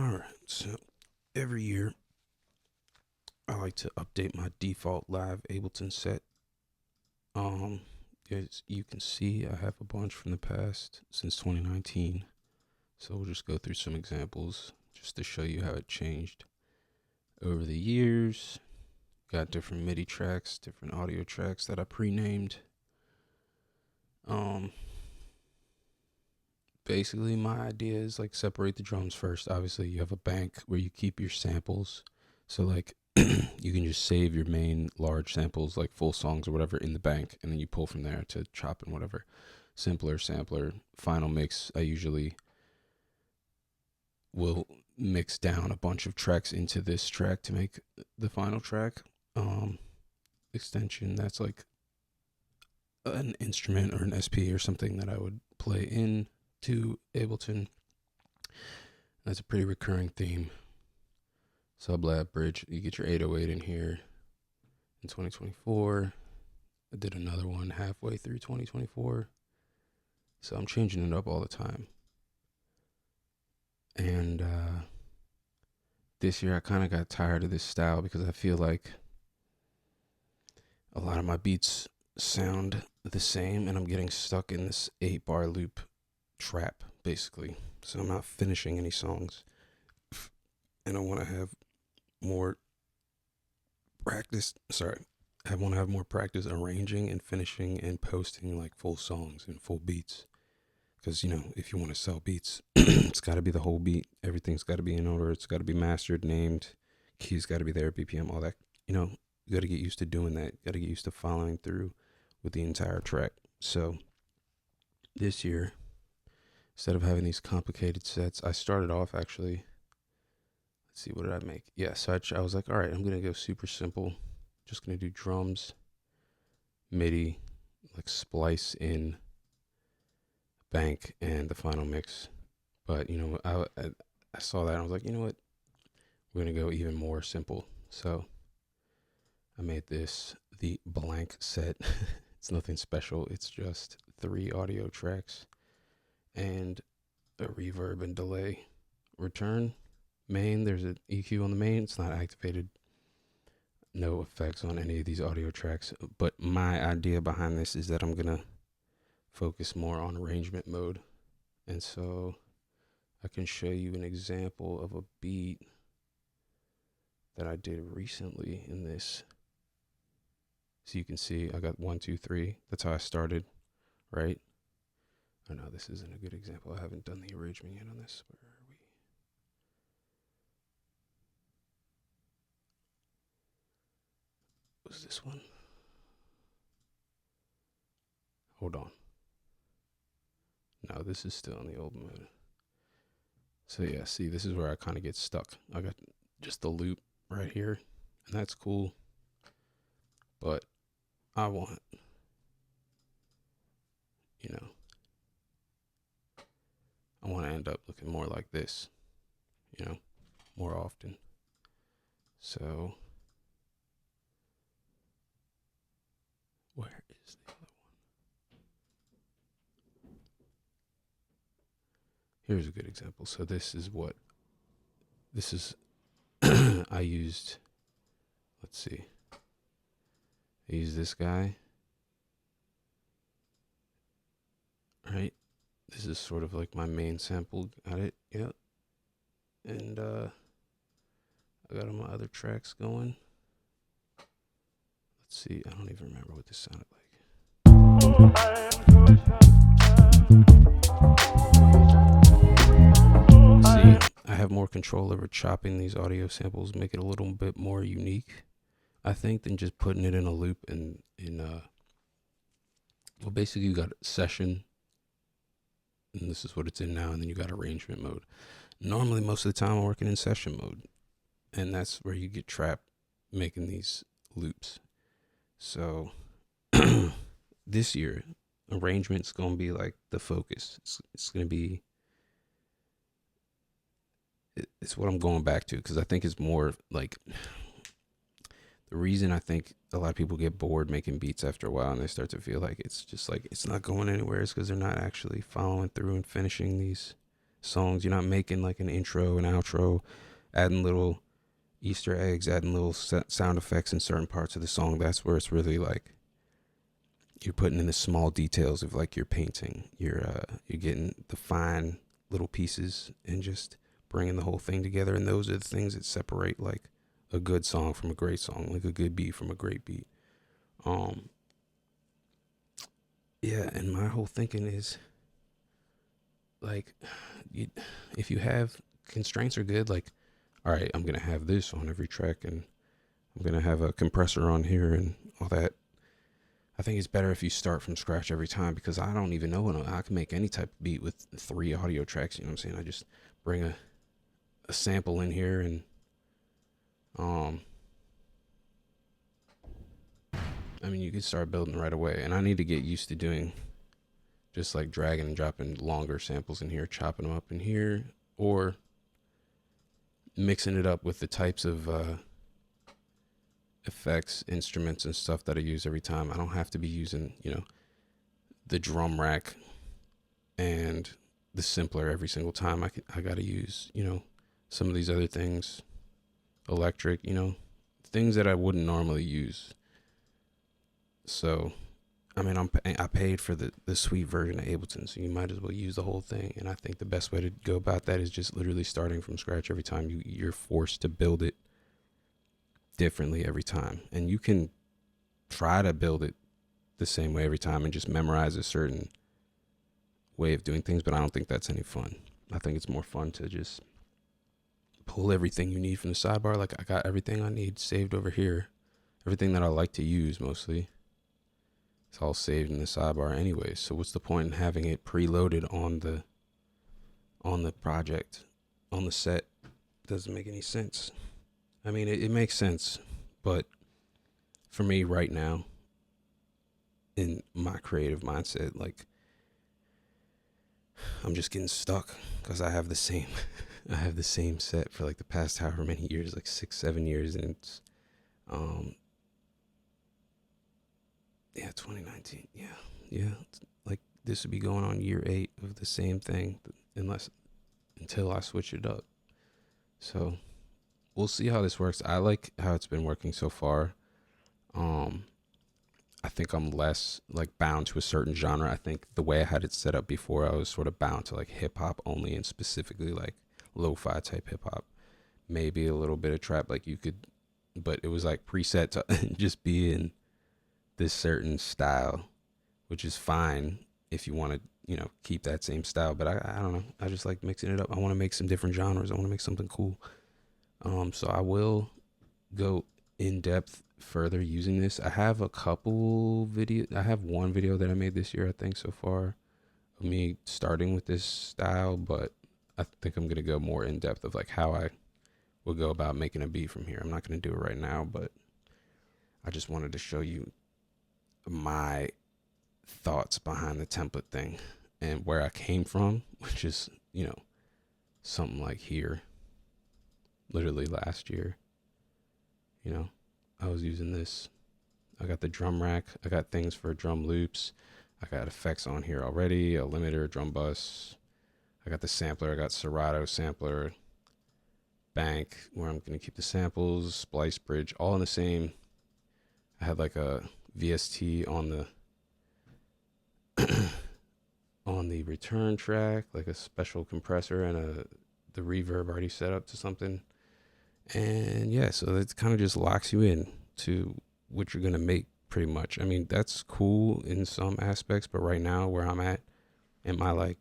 Alright, so every year I like to update my default live Ableton set. As you can see, I have a bunch from the past since 2019. So we'll just go through some examples just to show you how it changed over the years. Got different MIDI tracks, different audio tracks that I pre-named. Basically my idea is like separate the drums first. Obviously you have a bank where you keep your samples. So like you can just save your main large samples, like full songs or whatever, in the bank, and then you pull from there to chop and whatever. Simpler, sampler, final mix. I usually will mix down a bunch of tracks into this track to make the final track. Extension, that's like an instrument or an SP or something that I would play in to Ableton. That's a pretty recurring theme. Sublab bridge, you get your 808 in here in 2024. I did another one halfway through 2024. So I'm changing it up all the time. And this year I kind of got tired of this style because I feel like a lot of my beats sound the same and I'm getting stuck in this 8-bar loop trap, basically. So I'm not finishing any songs. And I want to have more practice. I want to have more practice arranging and finishing and posting like full songs and full beats. Because, if you want to sell beats, it's got to be the whole beat. Everything's got to be in order. It's got to be mastered, named. Keys got to be there, BPM, all that. You got to get used to doing that. Got to get used to following through with the entire track. So this year, instead of having these complicated sets, I started off actually. Let's see, what did I make? Yeah, so I was like, all right, I'm going to go super simple. Just going to do drums, MIDI, like splice in bank and the final mix. But, I saw that and I was like, you know what? We're going to go even more simple. So I made this the blank set. It's nothing special. It's just 3 audio tracks and a reverb and delay. Return. Main, there's an EQ on the main. It's not activated. No effects on any of these audio tracks. But my idea behind this is that I'm going to focus more on arrangement mode. And so I can show you an example of a beat that I did recently in this. So you can see I got 1, 2, 3. That's how I started, right? Oh no, this isn't a good example. I haven't done the arrangement yet on this. Where are we? Was this one? Hold on. No, this is still in the old mode. So yeah, see, this is where I kind of get stuck. I got just the loop right here, and that's cool. But I want, I want to end up looking more like this, more often. So where is the other one? Here's a good example. So this is I used, let's see. I used this guy, right? This is sort of like my main sample. Got it? Yep. And I got all my other tracks going. Let's see. I don't even remember what this sounded like. See, I have more control over chopping these audio samples, make it a little bit more unique, I think, than just putting it in a loop well, basically you got session, and this is what it's in now, and then you got arrangement mode. Normally, most of the time I'm working in session mode, and that's where you get trapped making these loops. So this year, arrangement's going to be like the focus. It's going to be, it's what I'm going back to, because I think it's more like, the reason I think a lot of people get bored making beats after a while and they start to feel like it's just like it's not going anywhere is because they're not actually following through and finishing these songs. You're not making like an intro and outro, adding little Easter eggs, adding little sound effects in certain parts of the song. That's where it's really like you're putting in the small details of like your painting. You're getting the fine little pieces and just bringing the whole thing together. And those are the things that separate like a good song from a great song, like a good beat from a great beat. Yeah, and my whole thinking is like, if you have constraints are good, like, all right, I'm gonna have this on every track, and I'm gonna have a compressor on here and all that. I think it's better if you start from scratch every time, because I don't even know when I can make any type of beat with 3 audio tracks. You know what I'm saying? I just bring a sample in here and I mean, you can start building right away. And I need to get used to doing just like dragging and dropping longer samples in here, chopping them up in here, or mixing it up with the types of effects, instruments, and stuff that I use every time. I don't have to be using, the drum rack and the simpler every single time. I got to use, some of these other things, electric, things that I wouldn't normally use. So, I mean, I paid for the sweet version of Ableton, so you might as well use the whole thing. And I think the best way to go about that is just literally starting from scratch every time. You're forced to build it differently every time. And you can try to build it the same way every time and just memorize a certain way of doing things, but I don't think that's any fun. I think it's more fun to just pull everything you need from the sidebar. Like, I got everything I need saved over here. Everything that I like to use mostly. It's all saved in the sidebar anyway. So what's the point in having it preloaded on the project, on the set? Doesn't make any sense. I mean, it makes sense, but for me right now, in my creative mindset, like, I'm just getting stuck because I have the same set for like the past however many years, like 6-7 years, and it's 2019. Yeah. Like, this would be going on year 8 of the same thing, until I switch it up. So we'll see how this works. I like how it's been working so far. I think I'm less like bound to a certain genre. I think the way I had it set up before, I was sort of bound to like hip hop only, and specifically like lo-fi type hip hop, maybe a little bit of trap. Like but it was like preset to just be in this certain style, which is fine if you want to, keep that same style. But I don't know. I just like mixing it up. I want to make some different genres. I want to make something cool. So I will go in depth further using this. I have a couple videos. I have one video that I made this year, I think, so far, of me starting with this style, but I think I'm going to go more in depth of like how I would go about making a beat from here. I'm not going to do it right now, but I just wanted to show you my thoughts behind the template thing and where I came from, which is, something like here, literally last year. I was using this. I got the drum rack. I got things for drum loops. I got effects on here already, a limiter, drum bus. I got the sampler. I got Serato sampler, bank, where I'm going to keep the samples, splice bridge, all in the same. I had like a VST on the on the return track, like a special compressor, and the reverb already set up to something. And yeah, so it kind of just locks you in to what you're going to make pretty much. I mean, that's cool in some aspects, but right now where I'm at in my like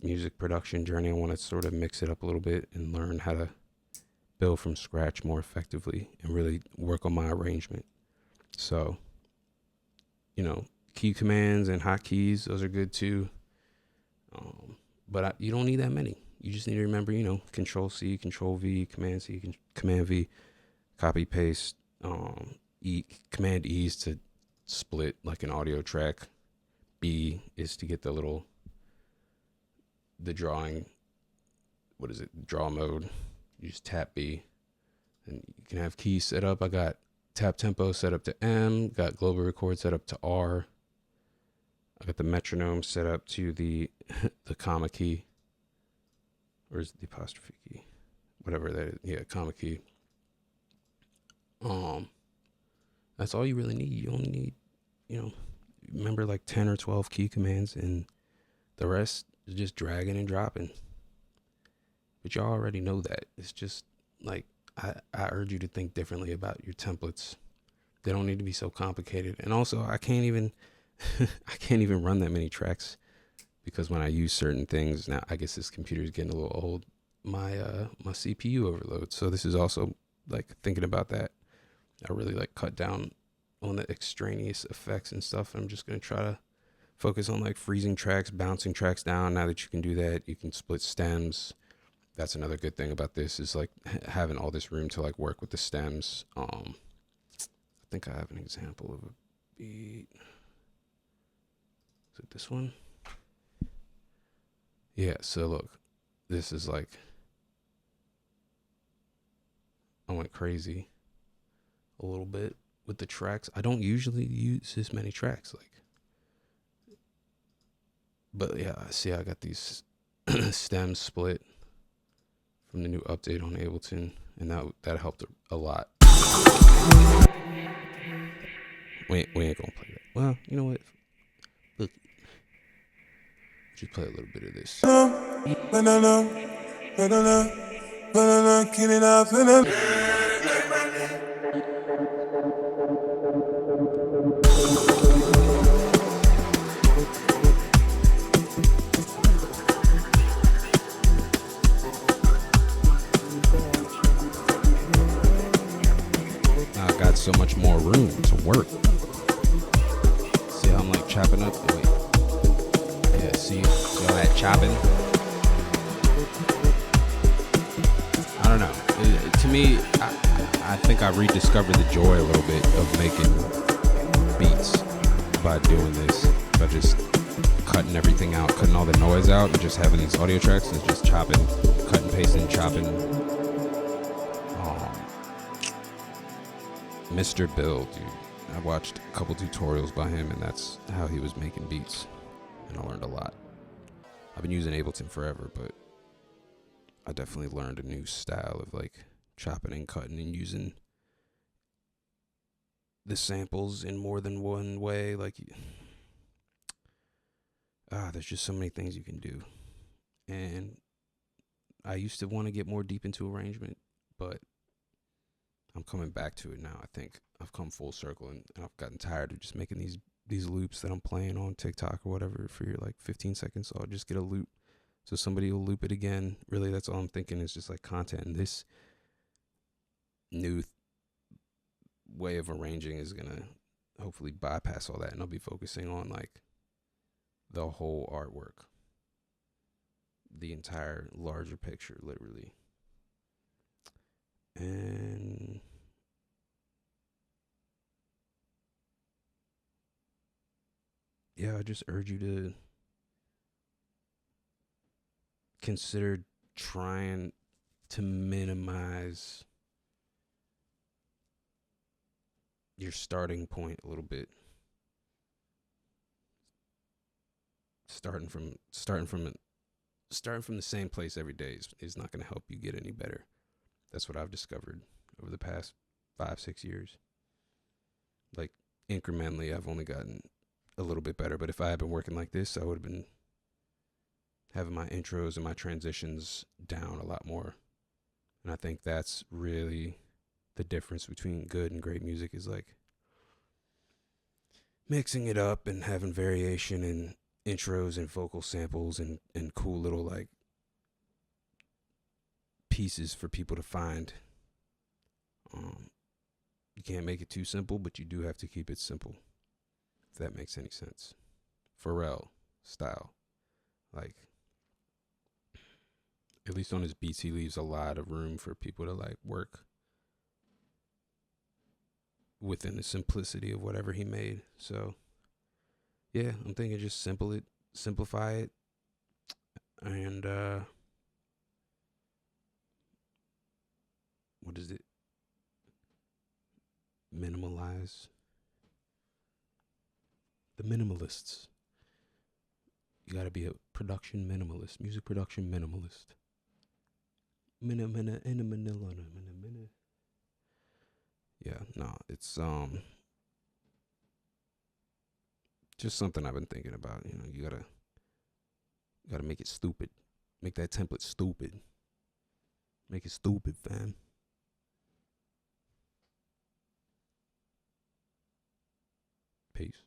music production journey, I want to sort of mix it up a little bit and learn how to build from scratch more effectively and really work on my arrangement. So, key commands and hotkeys, those are good too. But you don't need that many. You just need to remember, Control C, Control V, Command C, Command V, copy paste. Command E is to split like an audio track. B is to get the drawing. What is it? Draw mode. You just tap B, and you can have keys set up. I got tap tempo set up to M. Got global record set up to R. I got the metronome set up to the comma key. or is it the apostrophe key? Whatever that is. Yeah, comma key. That's all you really need. You only need, remember like 10 or 12 key commands, and the rest is just dragging and dropping. But y'all already know that. It's just like, I urge you to think differently about your templates. They don't need to be so complicated. And also, I can't even run that many tracks, because when I use certain things now, I guess this computer is getting a little old. My CPU overloads. So this is also like thinking about that. I really like cut down on the extraneous effects and stuff. I'm just gonna try to focus on like freezing tracks, bouncing tracks down. Now that you can do that, you can split stems. That's another good thing about this, is like having all this room to like work with the stems. I think I have an example of a beat. Is it this one? Yeah, so look, this is like, I went crazy a little bit with the tracks. I don't usually use this many tracks, like, but yeah, see, I got these stems split from the new update on Ableton, and that helped a lot. We ain't gonna play that. Well, you know what? Look, just play a little bit of this. Now I got so much more room to work. See how I'm like chopping up? Oh, wait. Yeah, see all that chopping? I don't know. To me, I think I rediscovered the joy a little bit of making beats by doing this. By just cutting everything out, cutting all the noise out, and just having these audio tracks and just chopping, cutting, pasting, chopping. Mr. Bill, dude. I watched a couple tutorials by him, and that's how he was making beats. And I learned a lot. I've been using Ableton forever, but I definitely learned a new style of like chopping and cutting and using the samples in more than one way. Like, there's just so many things you can do. And I used to want to get more deep into arrangement, but I'm coming back to it now. I think I've come full circle, and I've gotten tired of just making these loops that I'm playing on TikTok or whatever for your like 15 seconds. So I'll just get a loop, so somebody will loop it again. Really, that's all I'm thinking, is just like content. And this new way of arranging is gonna hopefully bypass all that, and I'll be focusing on like the whole artwork, the entire larger picture, literally. And yeah, I just urge you to consider trying to minimize your starting point a little bit. Starting from the same place every day is not going to help you get any better. That's what I've discovered over the past 5-6 years. Like, incrementally, I've only gotten a little bit better. But if I had been working like this, I would have been having my intros and my transitions down a lot more. And I think that's really the difference between good and great music, is like mixing it up and having variation in intros and vocal samples and cool little like pieces for people to find. You can't make it too simple, but you do have to keep it simple, if that makes any sense. Pharrell style, like, at least on his beats, he leaves a lot of room for people to like work within the simplicity of whatever he made. So yeah, I'm thinking just simplify it, and what is it? Minimalize. The minimalists. You gotta be a production minimalist, music production minimalist. in a Manila. Yeah, no, it's just something I've been thinking about. You know, you gotta make it stupid. Make that template stupid. Make it stupid, fam. Peace.